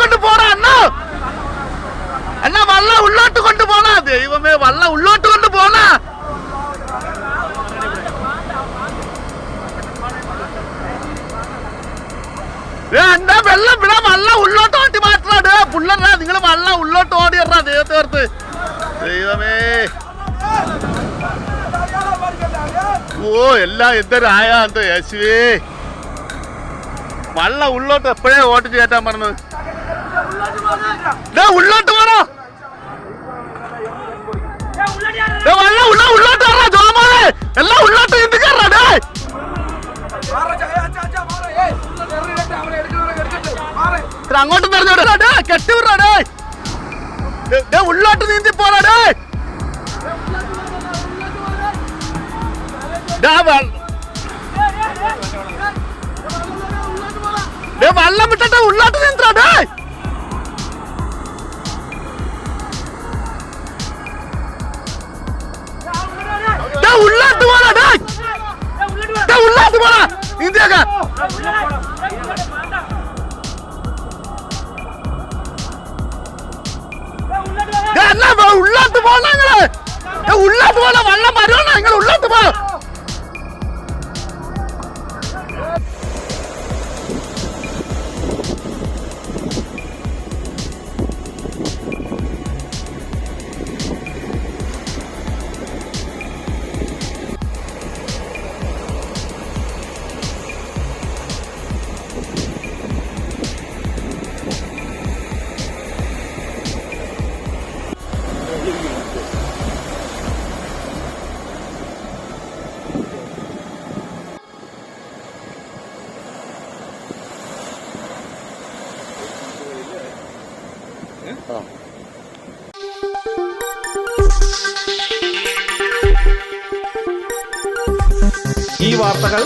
കൊണ്ട് പോണ അണ്ണ വള്ള ഉള്ളോട്ട് കൊണ്ട് പോണ ദൈവമേ വള്ള ഉള്ളോട്ട് കൊണ്ട് പോണ എന്താ വെള്ളം വിടാ വള്ള ഉള്ളോട്ട് ഓട്ടി മാറ്റാ പുള്ളറാ നിങ്ങൾ വള്ള ഉള്ളോട്ട് ഓടിയറാ ദൈവത്തേർത്ത് ദൈവമേ ഓ എല്ലാം എന്തൊരായ എന്തോ യേശുവേ വള്ള ഉള്ളോട്ട് എപ്പോഴേ ഓട്ടിച്ച് കയറ്റാൻ പറഞ്ഞത് ഉള്ളോട്ട് പോണോ വള്ള ഉള്ളോട്ട് ജോമോനെ എല്ലാം ഉള്ളോട്ട് ചിന്തിക്കാറാ അങ്ങോട്ട് നിറഞ്ഞോടേ കെട്ടിവിടാടേ ഉള്ളോട്ട് നീന്തി പോടാടേ വള്ളം വിട്ടെ ഉള്ളോട്ട് നീന്താടേ ഉള്ളോട്ട് പോടാ ഉള്ളോട്ട് പോടാ നീന്തിയാക്ക ഉള്ളോട്ട് പോണ ഉള്ളോട്ട് പോണ വള്ളം വരുവാണോ നിങ്ങൾ ഉള്ളോട്ട് പോ ഈ വാർത്തകൾ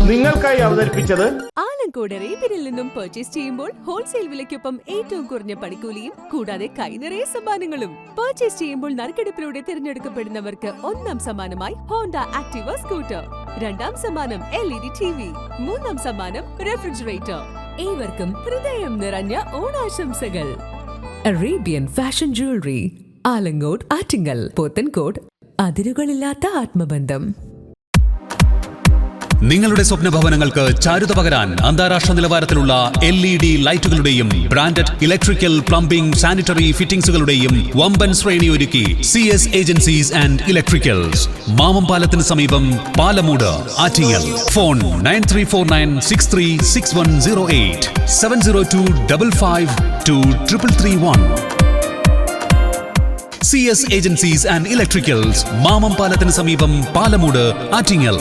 നിങ്ങൾക്കായി അവതരിപ്പിച്ചത് ആലങ്കോട് റീബിനിൽ നിന്നും പർച്ചേസ് ചെയ്യുമ്പോൾ ഹോൾസെയിൽ വിലയ്ക്കൊപ്പം ഏറ്റവും കുറഞ്ഞ പണിക്കൂലിയും കൂടാതെ കൈനിറയെ സമ്മാനങ്ങളും. പർച്ചേസ് ചെയ്യുമ്പോൾ നറുക്കെടുപ്പിലൂടെ തിരഞ്ഞെടുക്കപ്പെടുന്നവർക്ക് ഒന്നാം സമ്മാനമായി ഹോണ്ട ആക്ടിവ സ്കൂട്ടർ, രണ്ടാം സമ്മാനം LED TV, മൂന്നാം സമ്മാനം റെഫ്രിജറേറ്റർ. ഏവർക്കും ഹൃദയം നിറഞ്ഞ ഓണാശംസകൾ. Arabian fashion jewellery, Alamcode, Attingal, Pothencode. അതിരുകളില്ലാത്ത ആത്മബന്ധം. നിങ്ങളുടെ സ്വപ്ന ഭവനങ്ങൾക്ക് ചാരുത പകരാൻ അന്താരാഷ്ട്ര നിലവാരത്തിലുള്ള LED ലൈറ്റുകളുടെയും ബ്രാൻഡഡ് ഇലക്ട്രിക്കൽ, പ്ലംബിംഗ്, സാനിറ്ററി ഫിറ്റിംഗ്സുകളുടെയും വമ്പൻ ശ്രേണി ഒരുക്കി CS agencies and electricals. Mamam പാലത്തിന് സമീപം, Palamood, Attingal. Phone 9349636108 702552331. CS agencies and electricals, Mamam പാലത്തിന് സമീപം, പാലമൂട്, ആറ്റിങ്ങൽ.